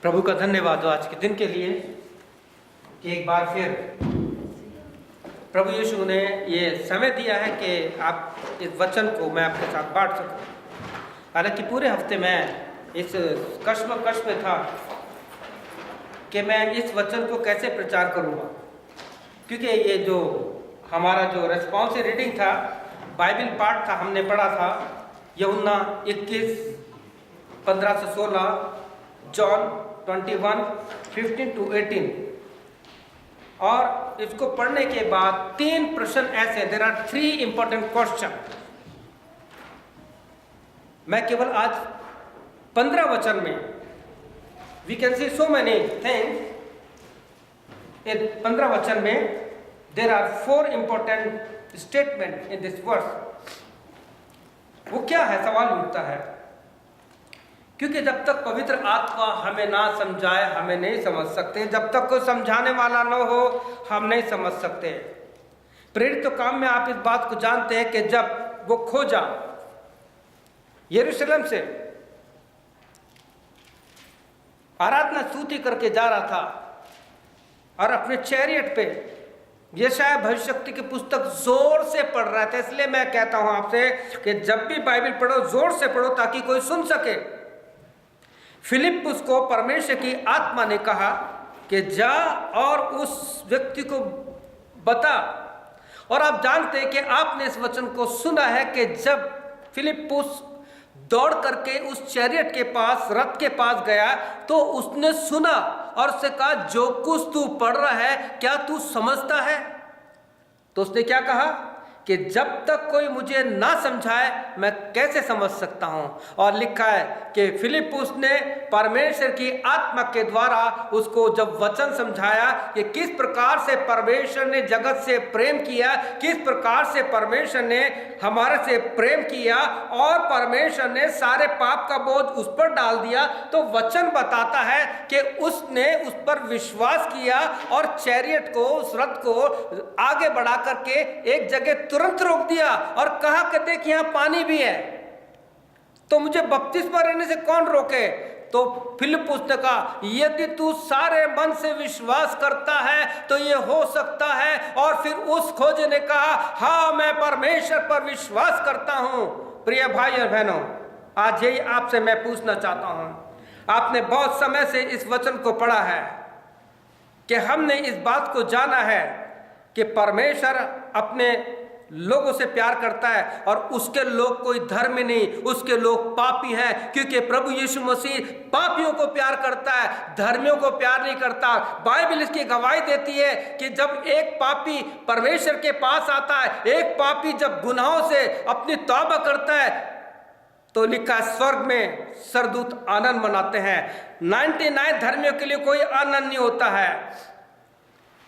प्रभु का धन्यवाद हो आज के दिन के लिए कि एक बार फिर प्रभु यीशु ने ये समय दिया है कि आप इस वचन को मैं आपके साथ बांट सकूं। हालांकि पूरे हफ्ते मैं इस कश्मकश में था कि मैं इस वचन को कैसे प्रचार करूंगा, क्योंकि ये जो हमारा जो रेस्पॉन्सिव रीडिंग था, बाइबल पाठ था, हमने पढ़ा था यूहन्ना 21:15 से 16, जॉन 21:15 to 18। और इसको पढ़ने के बाद 3 प्रश्न ऐसे, देयर आर 3 इंपॉर्टेंट क्वेश्चन। मैं केवल आज 15 वचन में, we can see so many things, 15 वचन में there are 4 important statement in this verse. वो क्या है, सवाल उठता है, क्योंकि जब तक पवित्र आत्मा हमें ना समझाए हमें नहीं समझ सकते। जब तक कोई समझाने वाला न हो हम नहीं समझ सकते। प्रेरित तो काम में आप इस बात को जानते हैं कि जब वो खोजा यरूशलेम से आराधना स्तुति करके जा रहा था और अपने चैरियट पे यशायाह भविष्यवक्ता की पुस्तक जोर से पढ़ रहा था। इसलिए मैं कहता हूं आपसे कि जब भी बाइबल पढ़ो जोर से पढ़ो ताकि कोई सुन सके। फिलिप्पुस को परमेश्वर की आत्मा ने कहा कि जा और उस व्यक्ति को बता। और आप जानते हैं कि आपने इस वचन को सुना है कि जब फिलिप्पुस दौड़ करके उस चैरियट के पास, रथ के पास गया, तो उसने सुना और उससे कहा जो कुछ तू पढ़ रहा है क्या तू समझता है? तो उसने क्या कहा कि जब तक कोई मुझे ना समझाए मैं कैसे समझ सकता हूं। और लिखा है कि फिलिप्पुस ने परमेश्वर की आत्मा के द्वारा उसको जब वचन समझाया कि किस प्रकार से परमेश्वर ने जगत से प्रेम किया, किस प्रकार से परमेश्वर ने हमारे से प्रेम किया और परमेश्वर ने सारे पाप का बोझ उस पर डाल दिया, तो वचन बताता है कि उसने उस पर विश्वास किया और चैरियट को, उस रथ को आगे बढ़ा करके एक जगह तुरंत रोक दिया और कहा कि देख यहां पानी भी है, तो मुझे बपतिस्मा लेने से कौन रोके? तो फिलिप्पुस ने कहा यदि तू सारे मन से विश्वास करता है तो ये हो सकता है। और फिर उस खोजे ने कहा हाँ मैं परमेश्वर पर विश्वास करता हूं। प्रिय भाई और बहनों, आज यही आपसे मैं पूछना चाहता हूं। आपने बहुत समय से इस वचन को पढ़ा है कि हमने इस बात को जाना है कि परमेश्वर अपने लोगों से प्यार करता है और उसके लोग कोई धर्मी नहीं, उसके लोग पापी हैं, क्योंकि प्रभु यीशु मसीह पापियों को प्यार करता है, धर्मियों को प्यार नहीं करता। बाइबल इसकी गवाही देती है कि जब एक पापी परमेश्वर के पास आता है, एक पापी जब गुनाहों से अपनी तौबा करता है, तो लिखा स्वर्ग में सरदूत आनंद मनाते हैं। 99 धर्मियों के लिए कोई आनंद नहीं होता है।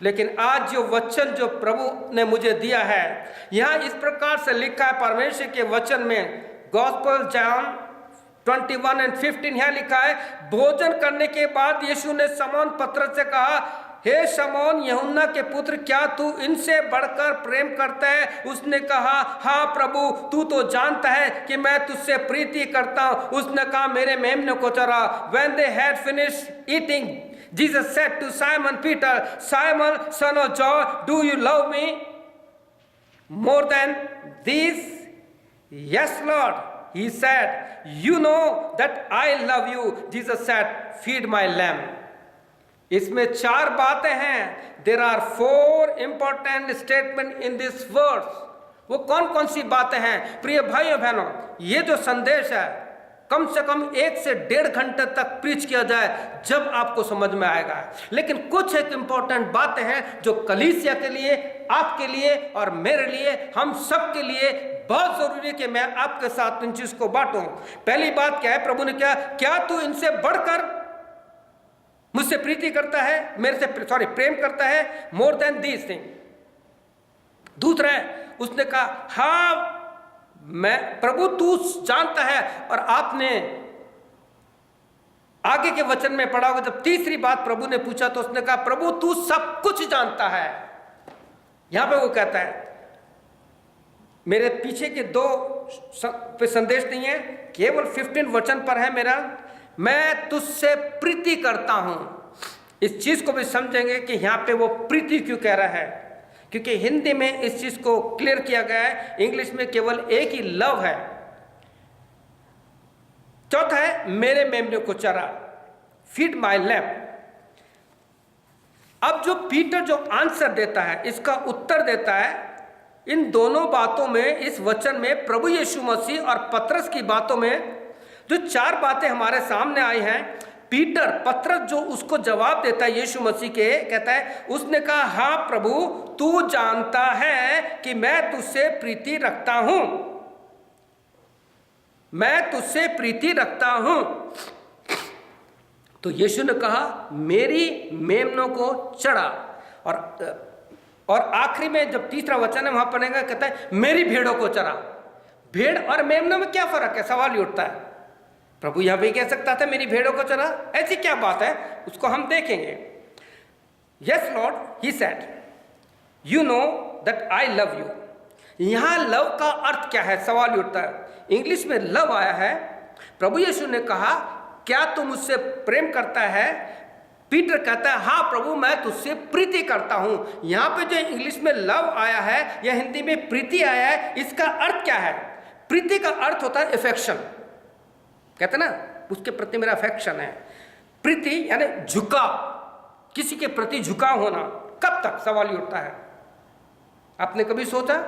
लेकिन आज जो वचन जो प्रभु ने मुझे दिया है, यहां इस प्रकार से लिखा है परमेश्वर के वचन में, गॉस्पेल जॉन 21:15 यहां लिखा है, भोजन करने के बाद यीशु ने शमौन पतरस से कहा हे शमौन यूहन्ना के पुत्र, क्या तू इनसे बढ़कर प्रेम करता है? उसने कहा हाँ प्रभु, तू तो जानता है कि मैं तुझसे प्रीति करता हूं। उसने कहा मेरे मेमने को चरा। When they had finished eating, Jesus said to Simon Peter, Simon, son of John, do you love me more than these? Yes, Lord. He said, you know that I love you. Jesus said, feed my lamb. इसमें 4 बातें हैं। There are 4 important statements in this verse. वो कौन कौन सी बातें हैं? प्रिय भाइयों बहनों, ये जो संदेश है कम से कम 1 से 1.5 घंटे तक प्रीच किया जाए जब आपको समझ में आएगा। लेकिन कुछ एक इंपॉर्टेंट बातें हैं जो कलीसिया के लिए, आपके लिए और मेरे लिए, हम सब के लिए बहुत जरूरी है कि मैं आपके साथ इन चीज को बांटूं। पहली बात क्या है? प्रभु ने क्या तू इनसे बढ़कर मुझसे प्रीति करता है, मेरे से प्रेम करता है? More than these thing. दूसरा है, उसने कहा हाँ मैं प्रभु तू जानता है। और आपने आगे के वचन में पढ़ा होगा, जब तीसरी बात प्रभु ने पूछा तो उसने कहा प्रभु तू सब कुछ जानता है। यहां पे वो कहता है, मेरे पीछे के 2 पे संदेश नहीं है, केवल 15 वचन पर है मेरा। मैं तुझसे प्रीति करता हूं। इस चीज को भी समझेंगे कि यहां पे वो प्रीति क्यों कह रहा है, क्योंकि हिंदी में इस चीज को क्लियर किया गया है, इंग्लिश में केवल एक ही लव है। चौथा है मेरे मेमने को चरा, फीड माई लैम्प। अब जो पीटर जो आंसर देता है, इसका उत्तर देता है, इन दोनों बातों में, इस वचन में प्रभु यीशु मसीह और पतरस की बातों में जो चार बातें हमारे सामने आई हैं, पतरस जो उसको जवाब देता है यीशु मसीह के, कहता है, उसने कहा हाँ प्रभु, तू जानता है कि मैं तुझसे प्रीति रखता हूं, मैं तुझसे प्रीति रखता हूं। तो यीशु ने कहा मेरी मेमनों को चढ़ा। और आखिरी में जब तीसरा वचन है वहां पढ़ेगा, कहता है मेरी भेड़ों को चरा। भेड़ और मेमनों में क्या फर्क है, सवाल ही उठता है। प्रभु यहां भी कह सकता था मेरी भेड़ों को चरा, ऐसी क्या बात है, उसको हम देखेंगे। Yes Lord, he said, you know that I love you. यहां लव का अर्थ क्या है, सवाल ही उठता है। इंग्लिश में लव आया है। प्रभु यीशु ने कहा क्या तू मुझसे प्रेम करता है? पीटर कहता है हाँ प्रभु, मैं तुझसे प्रीति करता हूं। यहां पे जो इंग्लिश में लव आया है या हिंदी में प्रीति आया है, इसका अर्थ क्या है? प्रीति का अर्थ होता है अफेक्शन, कहते ना उसके प्रति मेरा अफेक्शन है। प्रीति यानी झुकाव, किसी के प्रति झुकाव होना। कब तक, सवाल ही उठता है। आपने कभी सोचा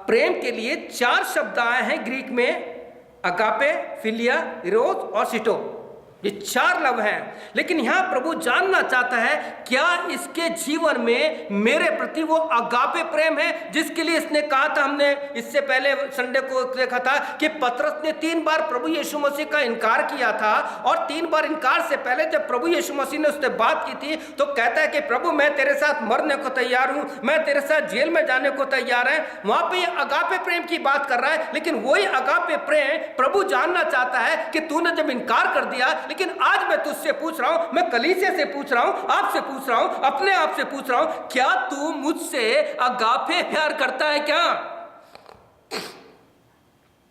प्रेम के लिए चार शब्द आए हैं ग्रीक में, अगापे, फिलिया, इरोस और सिटो। ये चार लव हैं। लेकिन यहां प्रभु जानना चाहता है क्या इसके जीवन में मेरे प्रति वो अगापे प्रेम है जिसके लिए इसने कहा था। हमने इससे पहले संडे को देखा था कि पतरस ने 3 बार प्रभु यीशु मसीह का इनकार किया था, और 3 बार इनकार से पहले जब प्रभु यीशु मसीह ने उससे बात की थी तो कहता है कि प्रभु मैं तेरे साथ मरने को तैयार हूं, मैं तेरे साथ जेल में जाने को तैयार है। वहां पे अगापे प्रेम की बात कर रहा है। लेकिन वही अगापे प्रेम प्रभु जानना चाहता है कि तूने जब इनकार कर दिया, लेकिन आज मैं तुझसे पूछ रहा हूं, मैं कलीसिया से पूछ रहा हूं, आपसे पूछ रहा हूं, अपने आप से पूछ रहा हूं, क्या तू मुझसे अगापे प्यार करता है क्या?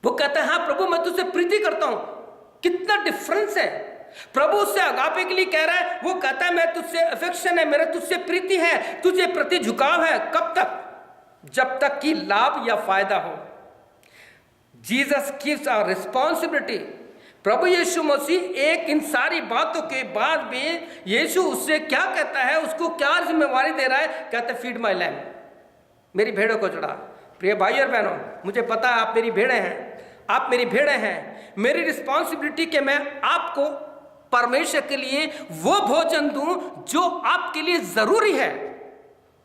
वो कहता है हाँ प्रभु मैं तुझसे प्रीति करता हूं। कितना डिफरेंस है। प्रभु उससे अगापे के लिए कह रहा है, वो कहता है मैं तुझसे अफेक्शन है, मेरा तुझसे प्रीति है, तुझे प्रति झुकाव है। कब तक? जब तक कि लाभ या फायदा हो। Jesus gives a responsibility. प्रभु यीशु मसीह एक इन सारी बातों के बाद भी यीशु उससे क्या कहता है, उसको क्या जिम्मेवारी दे रहा है? कहते फीड माई लैम्प, मेरी भेड़ों को चढ़ा। प्रिय भाई और बहनों, मुझे पता है आप मेरी भेड़ें हैं, आप मेरी भेड़ें हैं। मेरी रिस्पॉन्सिबिलिटी कि मैं आपको परमेश्वर के लिए वो भोजन दूं जो आपके लिए जरूरी है,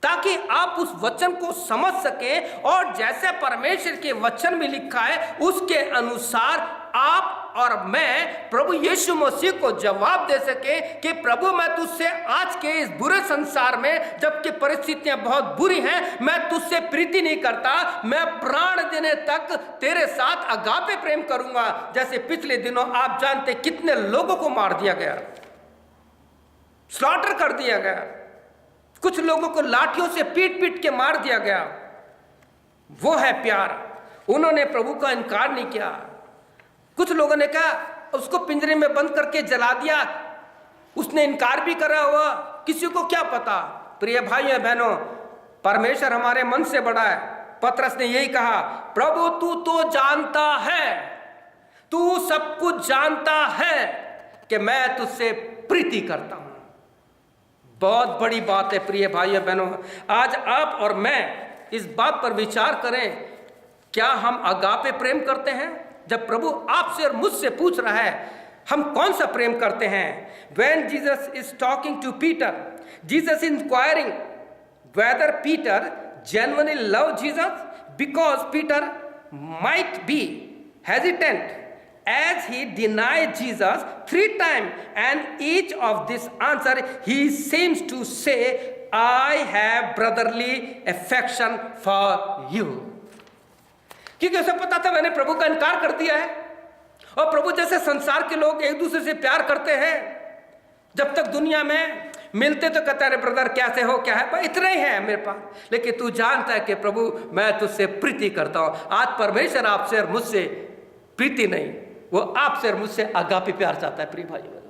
ताकि आप उस वचन को समझ सकें और जैसे परमेश्वर के वचन में लिखा है उसके अनुसार आप और मैं प्रभु यीशु मसीह को जवाब दे सके कि प्रभु मैं तुझसे आज के इस बुरे संसार में, जबकि परिस्थितियां बहुत बुरी हैं, मैं तुझसे प्रीति नहीं करता, मैं प्राण देने तक तेरे साथ अगापे प्रेम करूंगा। जैसे पिछले दिनों आप जानते कितने लोगों को मार दिया गया, स्लॉटर कर दिया गया, कुछ लोगों को लाठियों से पीट पीट के मार दिया गया। वो है प्यार। उन्होंने प्रभु का इनकार नहीं किया। कुछ लोगों ने कहा उसको पिंजरे में बंद करके जला दिया, उसने इनकार भी करा हुआ, किसी को क्या पता। प्रिय भाइयों बहनों, परमेश्वर हमारे मन से बड़ा है। पतरस ने यही कहा, प्रभु तू तो जानता है, तू सब कुछ जानता है कि मैं तुझसे प्रीति करता हूं। बहुत बड़ी बात है प्रिय भाइयों बहनों। आज आप और मैं इस बात पर विचार करें, क्या हम अगापे प्रेम करते हैं? जब प्रभु आपसे और मुझसे पूछ रहा है हम कौन सा प्रेम करते हैं। When Jesus is talking to Peter, Jesus is inquiring whether Peter genuinely loved Jesus, because Peter might be hesitant as he denied Jesus 3 times, and each of this answer he seems to say, I have brotherly affection for you. क्योंकि उसे पता था मैंने प्रभु का इनकार कर दिया है। और प्रभु जैसे संसार के लोग एक दूसरे से प्यार करते हैं, जब तक दुनिया में मिलते तो कहते हैं ब्रदर कैसे हो, क्या है, भाई इतना ही है मेरे पास। लेकिन तू जानता है कि प्रभु मैं तुझसे प्रीति करता हूं। आज परमेश्वर आपसे और मुझसे प्रीति नहीं, वो आपसे और मुझसे आगापी प्यार चाहता है प्रिय भाइयों।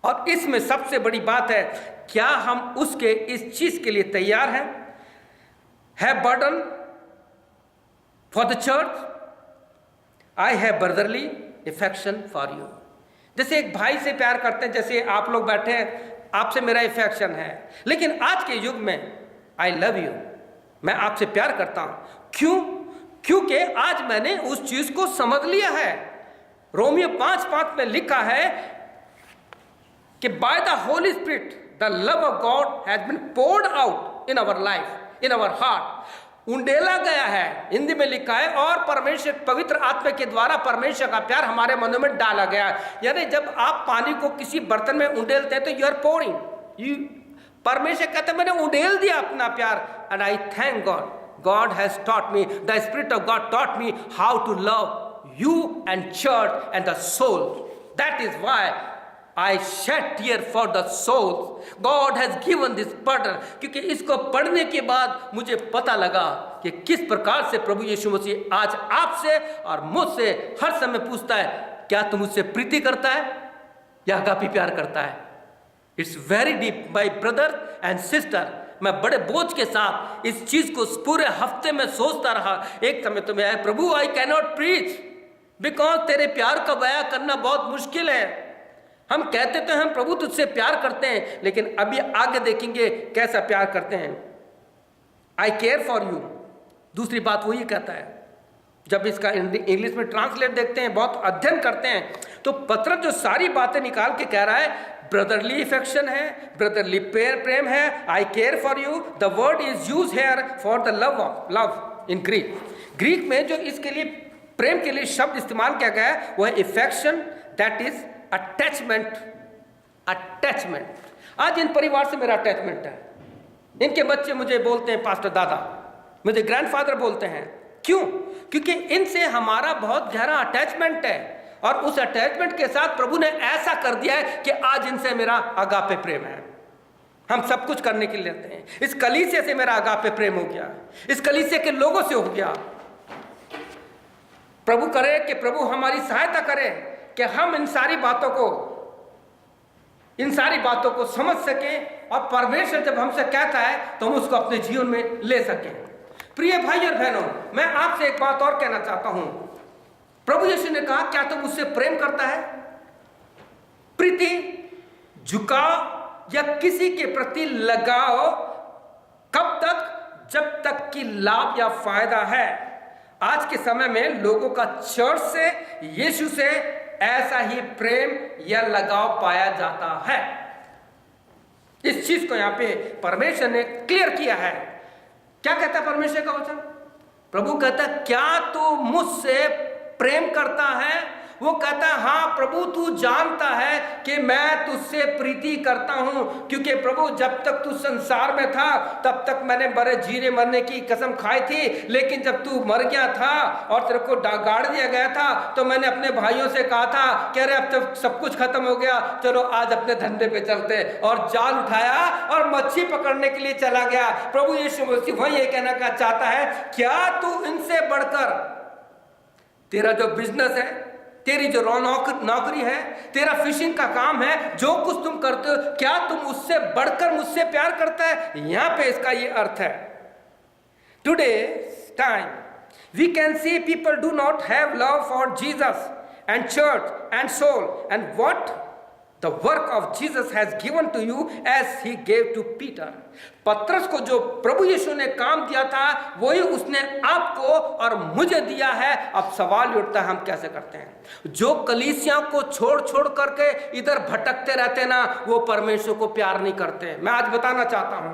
और इसमें सबसे बड़ी बात है, क्या हम उसके इस चीज के लिए तैयार हैं? है burden for the church, I have brotherly affection for you. जैसे एक भाई से प्यार करते हैं, जैसे आप लोग बैठे हैं, आपसे मेरा इफेक्शन है। लेकिन आज के युग में आई लव यू, मैं आपसे प्यार करता हूं। क्यों? क्योंकि आज मैंने उस चीज को समझ लिया है। रोमियो 5:5 में लिखा है कि by the holy spirit the love of God has been poured out in our life, in our heart. उंडेला गया है, हिंदी में लिखा है, और परमेश्वर पवित्र आत्मा के द्वारा परमेश्वर का प्यार हमारे मनों में डाला गया है। यानी जब आप पानी को किसी बर्तन में उंडेलते हैं तो यू आर पोरिंग, यू, परमेश्वर कहते हैं मैंने उंडेल दिया अपना प्यार। And I thank God, God has taught me, the spirit of God taught me how to love you and church and the soul. That is why I shed tear for the souls. God has given this burden. क्योंकि इसको पढ़ने के बाद मुझे पता लगा कि किस प्रकार से प्रभु यीशु मसीह आज आपसे और मुझसे हर समय पूछता है, क्या तुम मुझसे प्रीति करता है या अगापी प्यार करता है? It's very deep my brother and sister. मैं बड़े बोझ के साथ इस चीज को पूरे हफ्ते में सोचता रहा। एक समय तो मैं आया, प्रभु I can not preach because तेरे प्यार का बयां करना बहुत मुश्किल है। हम कहते तो हम प्रभु तुझसे प्यार करते हैं, लेकिन अभी आगे देखेंगे कैसा प्यार करते हैं। आई केयर फॉर यू, दूसरी बात वो ये कहता है। जब इसका इंग्लिश में ट्रांसलेट देखते हैं, बहुत अध्ययन करते हैं, तो पत्रस जो सारी बातें निकाल के कह रहा है, ब्रदरली इफेक्शन है, ब्रदरली प्रेम है, I care for you. The word is use here for the love in Greek. Greek में जो इसके लिए प्रेम के लिए शब्द इस्तेमाल किया गया है वो है इफेक्शन, दैट इज अटैचमेंट। अटैचमेंट। आज इन परिवार से मेरा अटैचमेंट है। इनके बच्चे मुझे बोलते हैं पास्टर दादा, मुझे ग्रैंडफादर बोलते हैं। क्यों? क्योंकि इनसे हमारा बहुत गहरा अटैचमेंट है, और उस अटैचमेंट के साथ प्रभु ने ऐसा कर दिया है कि आज इनसे मेरा अगापे प्रेम है। हम सब कुछ करने के लिए लेते हैं। इस कलीसिया से मेरा अगापे प्रेम हो गया, इस कलीसिया के लोगों से हो गया। प्रभु करे कि प्रभु हमारी सहायता करे कि हम इन सारी बातों को समझ सकें, और परमेश्वर जब हमसे कहता है तो हम उसको अपने जीवन में ले सकें। प्रिय भाई और बहनों, मैं आपसे एक बात और कहना चाहता हूं। प्रभु यीशु ने कहा, क्या तुम मुझसे प्रेम करता है? प्रीति, झुकाव या किसी के प्रति लगाव कब तक? जब तक कि लाभ या फायदा है। आज के समय में लोगों का चर्च से, यीशु से ऐसा ही प्रेम या लगाव पाया जाता है। इस चीज को यहां पे परमेश्वर ने क्लियर किया है। क्या कहता है परमेश्वर का वचन? प्रभु कहता है, क्या तू मुझसे प्रेम करता है? वो कहता है, हाँ प्रभु तू जानता है कि मैं तुझसे प्रीति करता हूं, क्योंकि प्रभु जब तक तू संसार में था तब तक मैंने बड़े जीने मरने की कसम खाई थी, लेकिन जब तू मर गया था और तेरे को गाड़ दिया गया था तो मैंने अपने भाइयों से कहा था कि अरे अब तो सब कुछ खत्म हो गया, चलो आज अपने धंधे पे चलते, और जाल उठाया और मच्छी पकड़ने के लिए चला गया। प्रभु यीशु मसीह वही ये कहना चाहता है, क्या तू इनसे बढ़कर, तेरा जो बिजनेस है, तेरी जो नौकरी है, तेरा फिशिंग का काम है, जो कुछ तुम करते हो, क्या तुम उससे बढ़कर मुझसे प्यार करता है? यहां पे इसका ये अर्थ है। Today time we can see people do not have love for Jesus and church and soul and what the work of Jesus has given to you as he gave to Peter. पतरस को जो प्रभु यीशु ने काम दिया था वही उसने आपको और मुझे दिया है। अब सवाल उठता है, हम कैसे करते हैं? जो कलीसिया को छोड़ छोड़ करके इधर भटकते रहते ना, वो परमेश्वर को प्यार नहीं करते। मैं आज बताना चाहता हूं,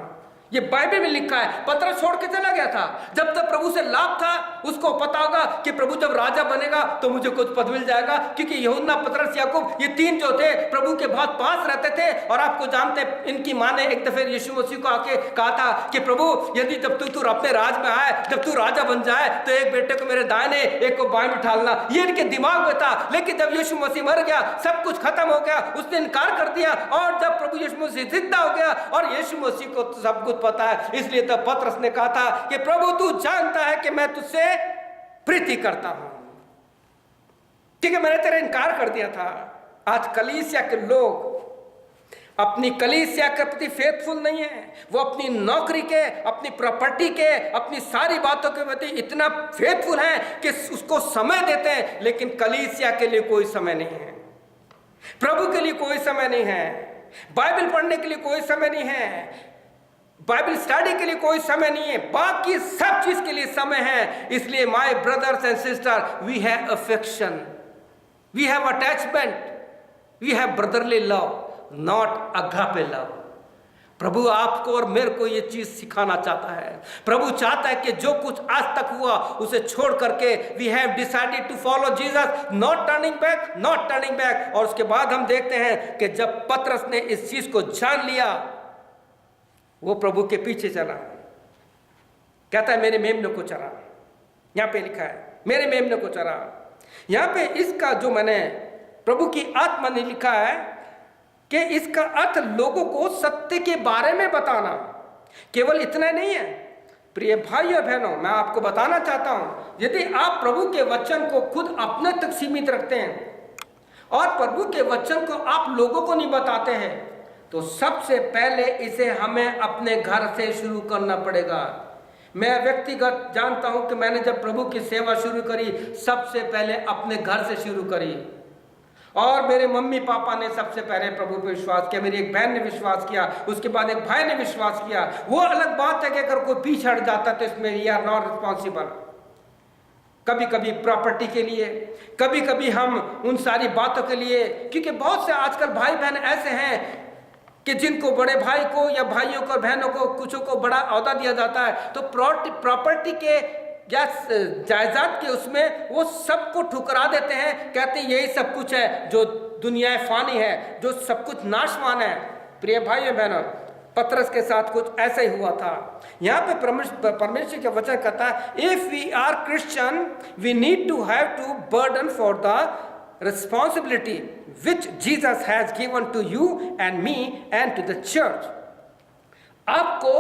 ये बाइबल में लिखा है। पतरस छोड़ के चला गया था, जब तक प्रभु से लाभ था उसको पता होगा कि प्रभु जब राजा बनेगा तो मुझे कुछ पद मिल जाएगा, क्योंकि यूहन्ना, पतरस, याकूब, ये तीन जो थे प्रभु के बहुत पास रहते थे। और आपको जानते हैं, इनकी मां ने एक दफे यीशु मसीह को आके कहा था कि प्रभु यदि जब तू अपने राज में आए, जब तू राजा बन जाए तो एक बेटे को मेरे दाहिने एक को बाएं में ठालना। ये इनके दिमाग में था। लेकिन जब यीशु मसीह मर गया, सब कुछ खत्म हो गया, उसने इनकार कर दिया। और जब प्रभु यीशु मसीह जिंदा हो गया और यीशु मसीह को सब कुछ पता है, इसलिए तो पतरस ने कहा था कि प्रभु तू जानता है कि मैं तुझसे प्रीति करता हूं। ठीक है, मैंने तेरा इनकार कर दिया था। आज कलीसिया के लोग अपनी कलीसिया के प्रति फेथफुल नहीं है, वो अपनी नौकरी के, अपनी प्रॉपर्टी के, अपनी सारी बातों के प्रति इतना फेथफुल है कि उसको समय देते हैं, लेकिन कलीसिया के लिए कोई समय नहीं है, प्रभु के लिए कोई समय नहीं है, बाइबल पढ़ने के लिए कोई समय नहीं है, बाइबल स्टडी के लिए कोई समय नहीं है, बाकी सब चीज के लिए समय है। इसलिए my brothers and sister, we have affection, we have attachment, we have brotherly love, not agape love. प्रभु आपको और मेरे को ये चीज सिखाना चाहता है। प्रभु चाहता है कि जो कुछ आज तक हुआ उसे छोड़ करके we have decided to follow Jesus, not turning back, not turning back. और उसके बाद हम देखते हैं कि जब पतरस ने इस चीज को जान लिया, वो प्रभु के पीछे चला। कहता है मेरे मेमने को चरा, यहां पे लिखा है मेरे मेमने को चरा। यहां पे इसका जो मैंने प्रभु की आत्मा ने लिखा है कि इसका अर्थ लोगों को सत्य के बारे में बताना। केवल इतना नहीं है प्रिय भाई और बहनों, मैं आपको बताना चाहता हूं, यदि आप प्रभु के वचन को खुद अपने तक सीमित रखते हैं और प्रभु के वचन को आप लोगों को नहीं बताते हैं, तो सबसे पहले इसे हमें अपने घर से शुरू करना पड़ेगा। मैं व्यक्तिगत जानता हूं कि मैंने जब प्रभु की सेवा शुरू करी, सबसे पहले अपने घर से शुरू करी, और मेरे मम्मी पापा ने सबसे पहले प्रभु पे विश्वास किया, मेरी एक बहन ने विश्वास किया, उसके बाद एक भाई ने विश्वास किया। वो अलग बात है कि अगर कोई पीछे हट जाता तो इसमें वी आर नॉट रिस्पॉन्सिबल। कभी कभी प्रॉपर्टी के लिए, कभी कभी हम उन सारी बातों के लिए, क्योंकि बहुत से आजकल भाई बहन ऐसे हैं कि जिनको बड़े भाई को या भाइयों को बहनों को कुछों को बड़ा औहदा दिया जाता है, तो प्रॉपर्टी के या जायदाद के उसमें वो सबको ठुकरा देते हैं, कहते हैं यही सब कुछ है जो दुनिया फानी है, जो सब कुछ नाशवान है। प्रिय भाइयों बहनों, पतरस के साथ कुछ ऐसा ही हुआ था। यहाँ पे परमेश्वर का वचन कहता है, if we are Christian we need to have to burden for the responsibility which Jesus has given to you and me and to the church। आपको,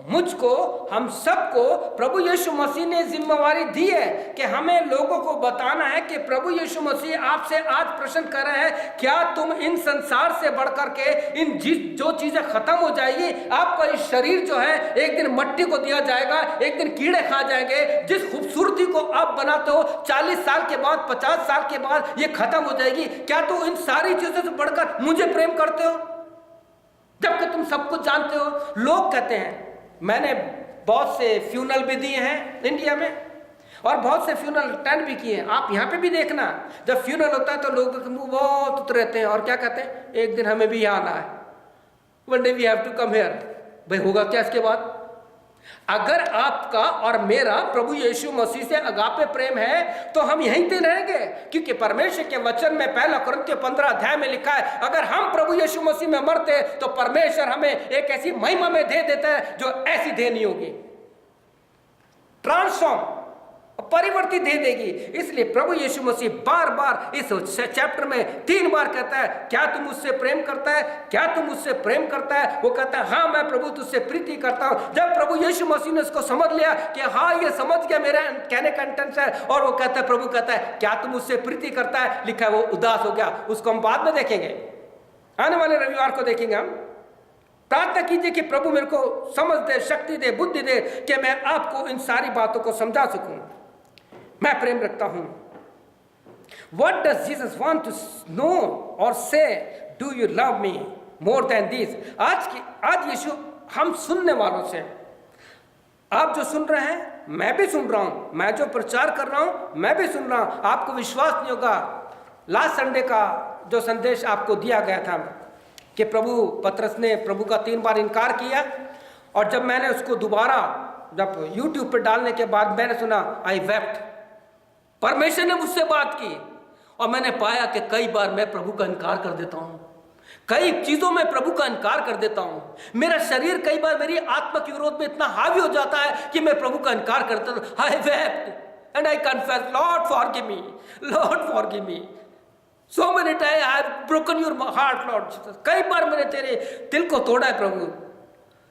मुझको, हम सबको प्रभु यीशु मसीह ने जिम्मेवारी दी है कि हमें लोगों को बताना है कि प्रभु यीशु मसीह आपसे आज प्रश्न कर रहे हैं, क्या तुम इन संसार से बढ़कर के इन जो चीजें खत्म हो जाएगी, आपका इस शरीर जो है एक दिन मट्टी को दिया जाएगा, एक दिन कीड़े खा जाएंगे, जिस खूबसूरती को आप बनाते हो 40 साल के बाद, 50 साल के बाद ये खत्म हो जाएगी। क्या तुम इन सारी चीजों से बढ़कर मुझे प्रेम करते हो, जबकि तुम सब कुछ जानते हो? लोग कहते हैं, मैंने बहुत से फ्यूनल भी दिए हैं इंडिया में और बहुत से फ्यूनल अटेंड भी किए हैं। आप यहाँ पे भी देखना, जब फ्यूनल होता है तो लोगों के मुंह बहुत उतर रहते हैं और क्या कहते हैं, एक दिन हमें भी यहाँ आना है, one day we have to come here. भाई होगा क्या इसके बाद? अगर आपका और मेरा प्रभु यीशु मसीह से अगापे प्रेम है तो हम यहीं पे रहेंगे, क्योंकि परमेश्वर के वचन में 1 कुरिन्थियों 15 अध्याय में लिखा है, अगर हम प्रभु यीशु मसीह में मरते तो परमेश्वर हमें एक ऐसी महिमा में दे देता है जो ऐसी दे नहीं होगी, ट्रांसफॉर्म, परिवर्तित दे देगी। इसलिए प्रभु यीशु मसीह बार बार इस चैप्टर में 3 बार कहता है, क्या तुम मुझसे प्रेम करता है, क्या तुम मुझसे प्रेम करता है? वो कहता है हाँ मैं प्रभु तुझसे प्रीति करता हूं। जब प्रभु यीशु मसीह ने उसको समझ लिया कि हाँ ये समझ गया मेरा कहने का इंटेंशन है, और वो कहता है, प्रभु कहता है क्या तुम मुझसे प्रीति करता है, लिखा है वो उदास हो गया। उसको हम बाद में देखेंगे, आने वाले रविवार को देखेंगे। हम प्रार्थना कीजिए कि प्रभु मेरे को समझ दे, शक्ति दे, बुद्धि दे कि मैं आपको इन सारी बातों को समझा सकूं। मैं प्रेम रखता हूं। What does Jesus want to know or say? Do you love me more than this? आज यीशु हम सुनने वालों से, आप जो सुन रहे हैं मैं भी सुन रहा हूं, मैं जो प्रचार कर रहा हूं मैं भी सुन रहा हूं। आपको विश्वास नहीं होगा, लास्ट संडे का जो संदेश आपको दिया गया था कि पतरस ने प्रभु का 3 बार इनकार किया, और जब मैंने उसको दोबारा जब YouTube पर डालने के बाद मैंने सुना, आई वेप्ट। परमेश्वर ने मुझसे बात की और मैंने पाया कि कई बार मैं प्रभु का इनकार कर देता हूं, कई चीजों में प्रभु का इनकार कर देता हूं। मेरा शरीर कई बार मेरी आत्मा के विरोध में इतना हावी हो जाता है कि मैं प्रभु का इनकार करता हूं। I wept and I confess, Lord forgive me, Lord forgive me. So many time I have broken your heart Lord Jesus. कई बार मैंने तेरे दिल को तोड़ा है प्रभु,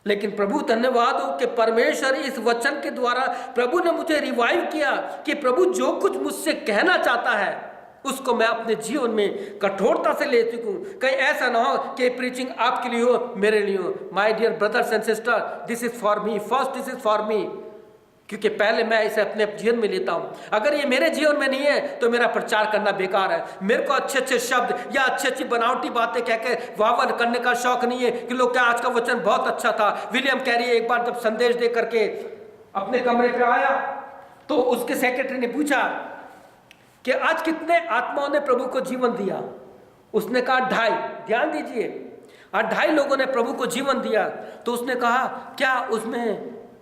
लेकिन प्रभु धन्यवाद हो कि परमेश्वर इस वचन के द्वारा प्रभु ने मुझे रिवाइव किया कि प्रभु जो कुछ मुझसे कहना चाहता है उसको मैं अपने जीवन में कठोरता से ले चुकूं। कहीं ऐसा ना हो कि प्रीचिंग आपके लिए हो, मेरे लिए हो। My dear brothers and sister, this is for me, first this is for me, क्योंकि पहले मैं इसे अपने जीवन में लेता हूं। अगर ये मेरे जीवन में नहीं है तो मेरा प्रचार करना बेकार है। मेरे को अच्छे अच्छे शब्द या अच्छी अच्छी बनावटी बातें कह के वाह करने का शौक नहीं है कि लोग क्या आज का वचन बहुत अच्छा था। विलियम कैरी एक बार जब संदेश दे करके अपने कमरे पे आया तो उसके सेक्रेटरी ने पूछा कि आज कितने आत्माओं ने प्रभु को जीवन दिया। उसने कहा 2.5। ध्यान दीजिए, 2.5 लोगों ने प्रभु को जीवन दिया। तो उसने कहा क्या उसमें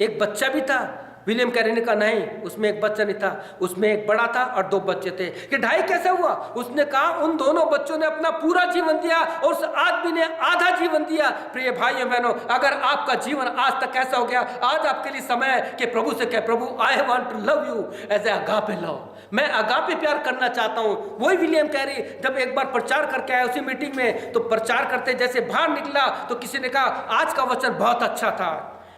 एक बच्चा भी था? विलियम कैरी ने कहा नहीं, उसमें एक बच्चा नहीं था, उसमें एक बड़ा था और 2 बच्चे थे। कि 2.5 कैसे हुआ? उसने कहा उन दोनों बच्चों ने अपना पूरा जीवन दिया और उस आदमी ने आधा जीवन दिया। प्रिय भाइयों बहनों, अगर आपका जीवन आज तक कैसा हो गया, आज आपके लिए समय है कि प्रभु से कहे, प्रभु I want to love you as a agape love, मैं अगापे प्यार करना चाहता हूं। वही विलियम कैरी जब एक बार प्रचार करके आया उसी मीटिंग में, तो प्रचार करते जैसे बाहर निकला तो किसी ने कहा आज का वचन बहुत अच्छा था।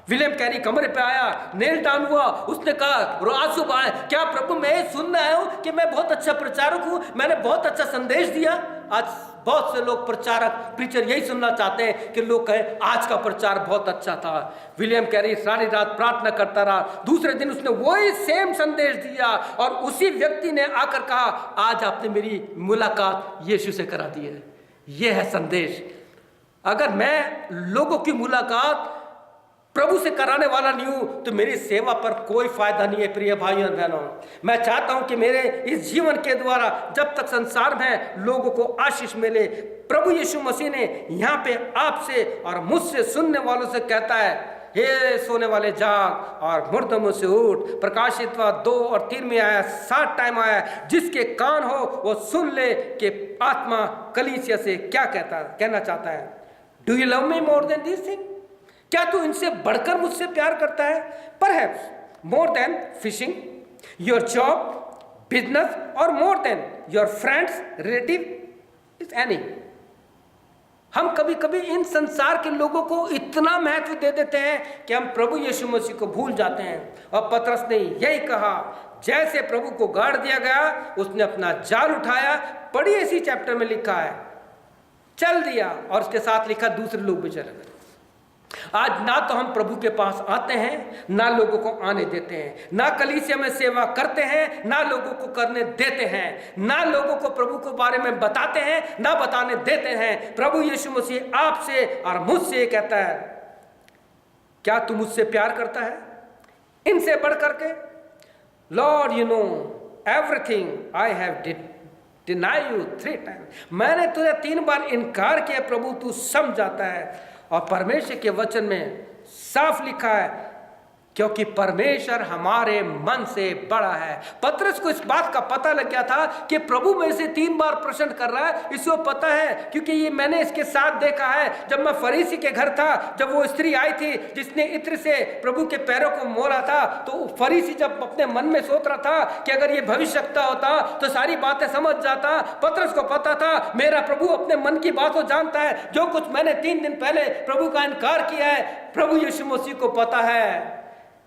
विलियम कैरी कमरे पे आया, नेल डाउन हुआ, उसने कहा आंसू बहाए, क्या प्रभु मैं सुनने आया हूं कि मैं बहुत अच्छा प्रचारक हूं, मैंने बहुत अच्छा संदेश दिया। आज बहुत से लोग प्रचारक प्रीचर यही सुनना चाहते हैं कि लोग कहें आज का प्रचार बहुत अच्छा था। विलियम कैरी सारी रात प्रार्थना करता रहा। दूसरे दिन उसने वही सेम संदेश दिया और उसी व्यक्ति ने आकर कहा आज आपने मेरी मुलाकात यीशु से करा दी है। यह है संदेश। अगर मैं लोगों की मुलाकात प्रभु से कराने वाला नहीं हूं तो मेरी सेवा पर कोई फायदा नहीं है। प्रिय भाइयों बहनों, मैं चाहता हूं कि मेरे इस जीवन के द्वारा जब तक संसार में लोगों को आशीष मिले। प्रभु यीशु मसीह ने यहाँ पे आपसे और मुझसे सुनने वालों से कहता है, हे सोने वाले जाग और मुर्दों से उठ। प्रकाशित 2 और 3 में आया, 7 टाइम आया, जिसके कान हो वो सुन ले कि आत्मा कलीसिया से क्या कहना चाहता है। Do you love me more than this thing? क्या तू इनसे बढ़कर मुझसे प्यार करता है? Perhaps more than fishing, your job, business और more than your friends, relative is any. हम कभी कभी इन संसार के लोगों को इतना महत्व दे देते हैं कि हम प्रभु यीशु मसीह को भूल जाते हैं। और पतरस ने यही कहा, जैसे प्रभु को गाड़ दिया गया उसने अपना जाल उठाया। पढ़िए, इसी चैप्टर में लिखा है, चल दिया, और उसके साथ लिखा दूसरे लोग भी चले गए। आज ना तो हम प्रभु के पास आते हैं, ना लोगों को आने देते हैं, ना कलीसिया में सेवा करते हैं, ना लोगों को करने देते हैं, ना लोगों को प्रभु के बारे में बताते हैं, ना बताने देते हैं। प्रभु यीशु मसीह आपसे और मुझसे कहता है, क्या तू मुझसे प्यार करता है इनसे बढ़ करके? Lord you know everything, I have deny you 3 times. मैंने तुझे 3 बार इनकार किया प्रभु, तू समझ जाता है। और परमेश्वर के वचन में साफ लिखा है, क्योंकि परमेश्वर हमारे मन से बड़ा है। पतरस को इस बात का पता लग गया था कि प्रभु में से 3 बार प्रश्न कर रहा है। इसको पता है क्योंकि ये मैंने इसके साथ देखा है। जब मैं फरीसी के घर था, जब वो स्त्री आई थी जिसने इत्र से प्रभु के पैरों को मोला था, तो फरीसी जब अपने मन में सोच रहा था कि अगर ये भविष्यवक्ता होता तो सारी बातें समझ जाता। पतरस को पता था मेरा प्रभु अपने मन की बात को जानता है। जो कुछ मैंने 3 दिन पहले प्रभु का इनकार किया है, प्रभु यीशु मसीह को पता है।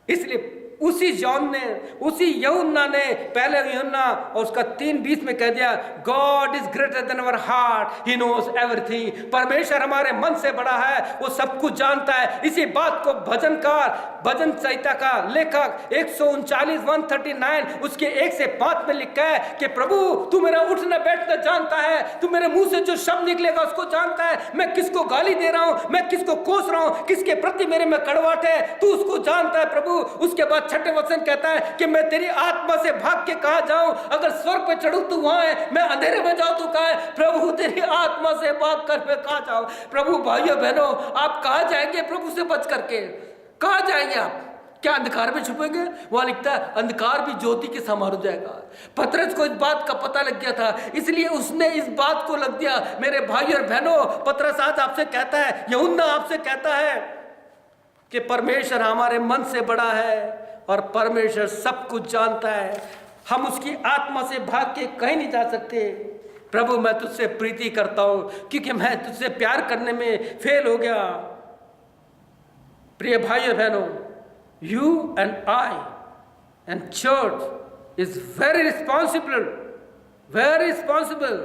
इसलिए उसी जॉन ने, उसी यूहन्ना ने, पहले यूहन्ना और उसका 3:20 में कह दिया, God is greater than our heart, he knows everything. परमेश्वर हमारे मन से बड़ा है, वो सब कुछ जानता है। इसी बात को भजनकार, भजन संहिता का लेखक 139 उसके 1 से 5 में लिखा है कि प्रभु तू मेरा उठना बैठना जानता है, तू मेरे मुंह से जो शब्द निकलेगा उसको जानता है, मैं किसको गाली दे रहा हूं, मैं किसको कोस रहा हूं, किसके प्रति मेरे में कड़वाहट है, तू उसको जानता है प्रभु। उसके बाद 6ठे वचन कहता है कि मैं तेरी आत्मा से भाग के कहां जाऊं, अगर स्वर्ग पे चढ़ूं तू वहां है, मैं अंधेरे में जाऊं तू कहां है, प्रभु तेरी आत्मा से भाग कर मैं कहां जाऊं। प्रभु भाइयों बहनों, आप कहां जाएंगे प्रभु से बच करके? कहां जाएंगे आप? क्या अंधकार में छुपेंगे? वहां लिखता है अंधकार भी ज्योति के समान हो जाएगा। पतरस को इस बात का पता लग गया था, इसलिए उसने इस बात को लग दिया। मेरे भाई और बहनों, पतरस आज आपसे कहता है, यूहन्ना आपसे कहता है कि परमेश्वर हमारे मन से बड़ा है और परमेश्वर सब कुछ जानता है। हम उसकी आत्मा से भाग के कहीं नहीं जा सकते। प्रभु मैं तुझसे प्रीति करता हूं क्योंकि मैं तुझसे प्यार करने में फेल हो गया। प्रिय भाइयों बहनों, you and I and church is very responsible very responsible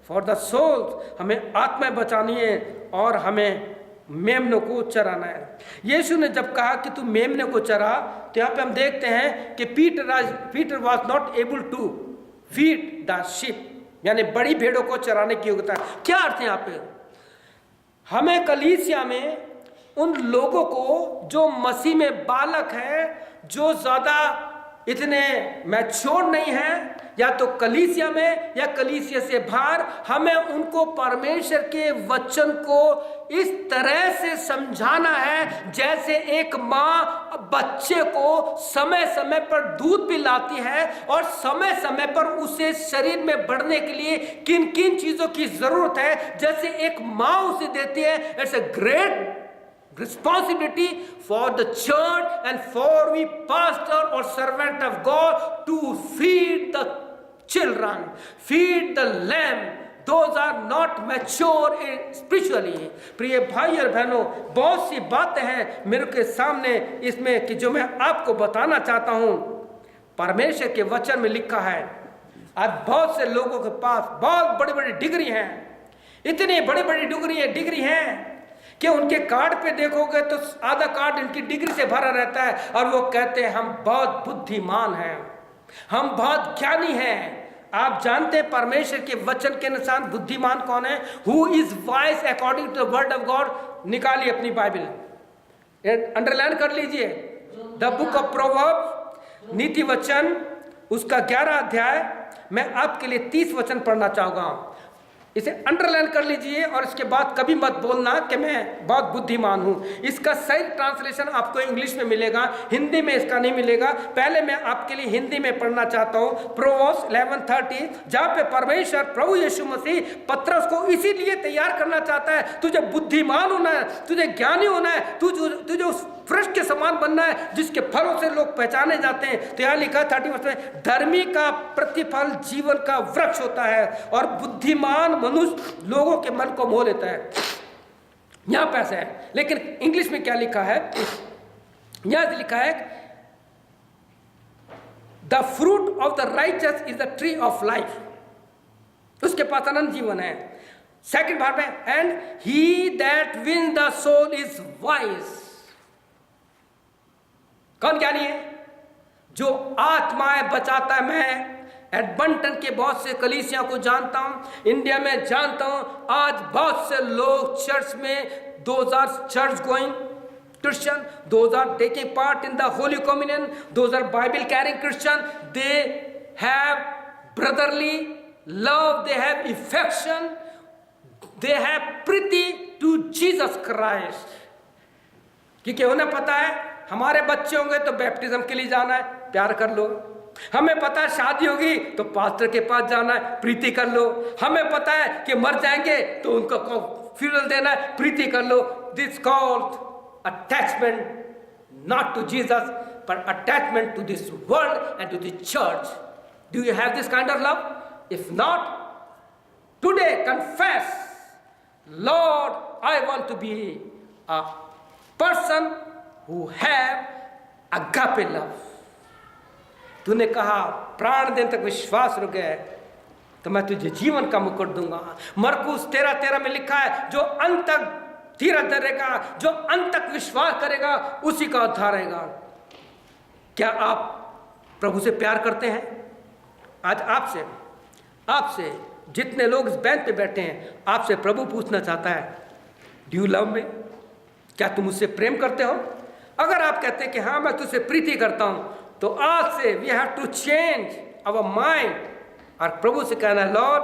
for the souls. हमें आत्माएं बचानी है और हमें मेमनों को चराना है। यीशु ने जब कहा कि तू मेमने को चरा, तो यहाँ पे हम देखते हैं कि Peter was not able to feed the sheep, यानी बड़ी भेड़ों को चराने की योग्यता। क्या अर्थ है यहाँ पे? हमें कलीसिया में उन लोगों को जो मसीह में बालक है, जो ज्यादा इतने मैच्योर नहीं है, या तो कलीसिया में या कलीसिया से बाहर, हमें उनको परमेश्वर के वचन को इस तरह से समझाना है जैसे एक माँ बच्चे को समय समय पर दूध पिलाती है और समय समय पर उसे शरीर में बढ़ने के लिए किन किन चीजों की जरूरत है, जैसे एक माँ उसे देती है। It's a great responsibility for the church and for we pastor or servant of God to feed the children, feed the lamb. Those are not mature spiritually. प्रिय भाई और बहनों, बहुत सी बातें हैं मेरे के सामने इसमें कि जो मैं आपको बताना चाहता हूं। परमेश्वर के वचन में लिखा है, आज बहुत से लोगों के पास बहुत बड़ी बड़ी डिग्री हैं, इतनी बड़ी बड़ी डिग्री हैं कि उनके कार्ड पे देखोगे तो आधा कार्ड इनकी डिग्री से भरा रहता है, और वो कहते हैं हम बहुत बुद्धिमान हैं, हम बहुत ज्ञानी हैं। आप जानते हैं परमेश्वर के वचन के अनुसार बुद्धिमान कौन है? Who is wise according to the word of God. निकालिए अपनी बाइबल, अंडरलाइन कर लीजिए, द बुक ऑफ प्रोवर्ब्स, नीति वचन, उसका 11 अध्याय। मैं आपके लिए 30 वचन पढ़ना चाहूंगा, इसे अंडरलाइन कर लीजिए और इसके बाद कभी मत बोलना कि मैं बहुत बुद्धिमान हूं। इसका सही ट्रांसलेशन आपको इंग्लिश में मिलेगा, हिंदी में इसका नहीं मिलेगा। पहले मैं आपके लिए हिंदी में पढ़ना चाहता हूं प्रोवर्ब्स 11:30, जहां पे परमेश्वर प्रभु यीशु मसीह पतरस को इसीलिए तैयार करना चाहता है, तुझे बुद्धिमान होना है, तुझे ज्ञानी होना है, तुझे उस वृक्ष के समान बनना है जिसके फलों से लोग पहचाने जाते हैं। तो यहाँ लिखा 30 में, धर्मी का प्रतिफल जीवन का वृक्ष होता है और बुद्धिमान मनुष्य लोगों के मन को मोह लेता है। यहां पे ऐसा है, लेकिन इंग्लिश में क्या लिखा है? यहां लिखा है, the fruit of the righteous is the tree of life, उसके पास अनंत जीवन है। सेकंड भाग में, and he that win the soul is wise. कौन ज्ञानी है? जो आत्माएं बचाता है। मैं एडमंटन के बहुत से कलीसिया को जानता हूं, इंडिया में जानता हूं। आज बहुत से लोग चर्च में, those are church going Christian, those are taking part in the Holy Communion, those are Bible carrying Christian, they have brotherly love, they have affection, they have Preeti to Jesus Christ। क्योंकि उन्हें पता है हमारे बच्चे होंगे तो baptism के लिए जाना है, प्यार कर लो। हमें पता है शादी होगी तो पास्टर के पास जाना है, प्रीति कर लो। हमें पता है कि मर जाएंगे तो उनको फ्यूनरल देना है, प्रीति कर लो। This called attachment not to Jesus but attachment to this world and to the church. Do you have this kind of love? If not, today confess, Lord, I want to be a person who have agape love. तूने कहा प्राण देने तक विश्वास रुक गए तो मैं तुझे जीवन का मुकुट दूंगा। मरकुस 13:13 में लिखा है, जो अंत तक धीरज धरेगा, जो अंत तक विश्वास करेगा, उसी का उद्धार रहेगा। क्या आप प्रभु से प्यार करते हैं? आज आपसे जितने लोग इस बेंच पे बैठे हैं, आपसे प्रभु पूछना चाहता है, डू यू लव मी? क्या तुम मुझसे प्रेम करते हो? अगर आप कहते हैं कि हाँ मैं तुझसे प्रीति करता हूं, तो आज से we have to change our mind और प्रभु से कहना है, लॉर्ड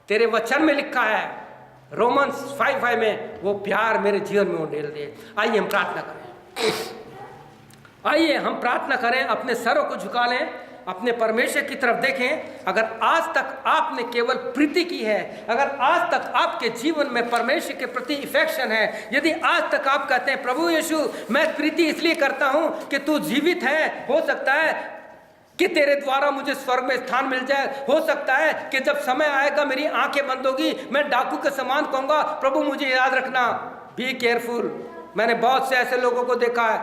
तेरे वचन में लिखा है रोमन्स 5:5 में, वो प्यार मेरे जीवन में उंडेल दे। आइए हम प्रार्थना करें। आइए हम प्रार्थना करें, अपने सरों को झुका लें, अपने परमेश्वर की तरफ देखें। अगर आज तक आपने केवल प्रीति की है, अगर आज तक आपके जीवन में परमेश्वर के प्रति इफेक्शन है, यदि आज तक आप कहते हैं प्रभु यीशु मैं प्रीति इसलिए करता हूं कि तू जीवित है, हो सकता है कि तेरे द्वारा मुझे स्वर्ग में स्थान मिल जाए, हो सकता है कि जब समय आएगा मेरी आंखें बंद होगी, मैं डाकू के समान कहूंगा प्रभु मुझे याद रखना, बी केयरफुल। मैंने बहुत से ऐसे लोगों को देखा है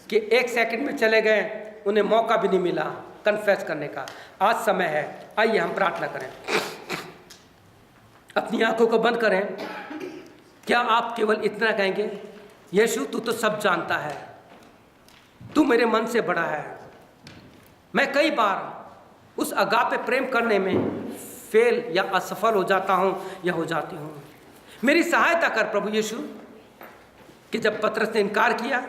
कि 1 सेकंड में चले गए, उन्हें मौका भी नहीं मिला। कन्फेस करने का आज समय है। आइए हम प्रार्थना करें, अपनी आंखों को बंद करें। क्या आप केवल इतना कहेंगे, यीशु तू तो सब जानता है, तू मेरे मन से बड़ा है। मैं कई बार उस अगापे प्रेम करने में फेल या असफल हो जाता हूं या हो जाती हूं। मेरी सहायता कर प्रभु यीशु कि जब पतरस ने इनकार किया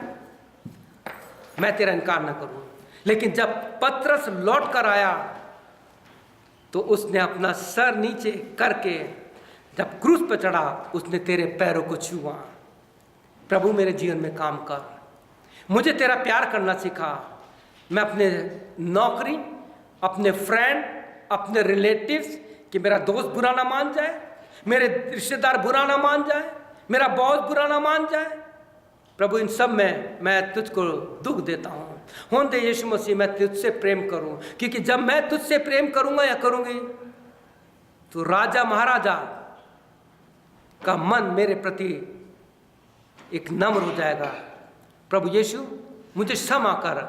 मैं तेरा इनकार न करूं, लेकिन जब पतरस लौट कर आया तो उसने अपना सर नीचे करके जब क्रूस पर चढ़ा उसने तेरे पैरों को छुआ। प्रभु मेरे जीवन में काम कर, मुझे तेरा प्यार करना सिखा। मैं अपने नौकरी, अपने फ्रेंड, अपने रिलेटिव्स, कि मेरा दोस्त बुरा ना मान जाए, मेरे रिश्तेदार बुरा ना मान जाए, मेरा बॉस बुरा ना मान जाए, प्रभु इन सब में मैं तुझको दुख देता हूँ। होने दे यीशु मसीह मैं तुझसे प्रेम करूँ, क्योंकि जब मैं तुझसे प्रेम करूँगा या करूँगी तो राजा महाराजा का मन मेरे प्रति एक नम्र हो जाएगा। प्रभु यीशु मुझे क्षमा कर,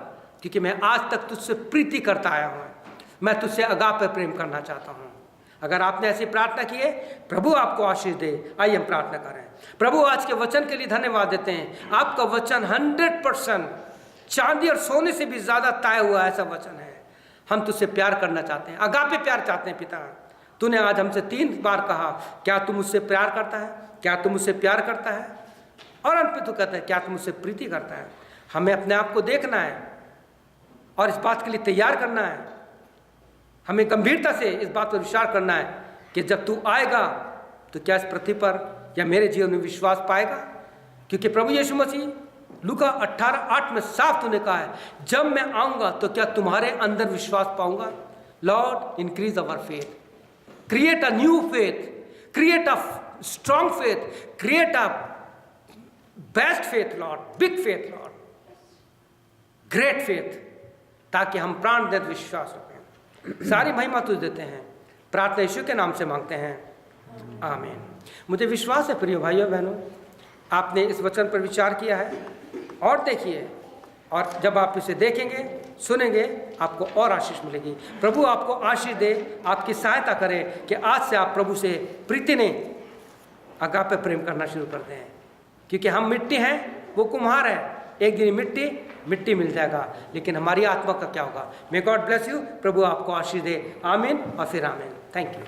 क्योंकि मैं आज तक तुझसे प्रीति करता आया हूँ, मैं तुझसे अगापे प्रेम करना चाहता हूँ। अगर आपने ऐसी प्रार्थना की है, प्रभु आपको आशीष दे। आइए हम प्रार्थना करें। प्रभु आज के वचन के लिए धन्यवाद देते हैं। आपका वचन 100% चांदी और सोने से भी ज़्यादा ताया हुआ ऐसा वचन है। हम तुझसे प्यार करना चाहते हैं, अगापे प्यार चाहते हैं। पिता, तूने आज हमसे 3 बार कहा, क्या तुम मुझसे प्यार करता है, क्या तुम मुझसे प्यार करता है, और अंत में तू कहता है क्या तुम मुझसे प्रीति करता है। हमें अपने आप को देखना है और इस बात के लिए तैयार करना है। हमें गंभीरता से इस बात पर विचार करना है कि जब तू आएगा तो क्या इस पृथ्वी पर या मेरे जीवन में विश्वास पाएगा। क्योंकि प्रभु यीशु मसीह लूका 18:8 में साफ तूने कहा है, जब मैं आऊँगा तो क्या तुम्हारे अंदर विश्वास पाऊँगा। Lord increase our faith, create a new faith, create a strong faith, create a best faith Lord, big faith Lord, great faith, ताकि हम प्राण देते विश्वास रखें। सारी महिमा तुझ देते हैं, प्रार्थना यीशु के नाम से मांगते हैं, आमीन। मुझे विश्वास है प्रिय भाइयों बहनों, आपने इस वचन पर विचार किया है और देखिए, और जब आप इसे देखेंगे सुनेंगे आपको और आशीष मिलेगी। प्रभु आपको आशीष दे, आपकी सहायता करे कि आज से आप प्रभु से प्रीति ने अगापे प्रेम करना शुरू कर दें। क्योंकि हम मिट्टी हैं, वो कुम्हार है, एक दिन मिट्टी मिल जाएगा, लेकिन हमारी आत्मा का क्या होगा। May God bless you. प्रभु आपको आशीष दे। आमीन और फिर आमीन। Thank you.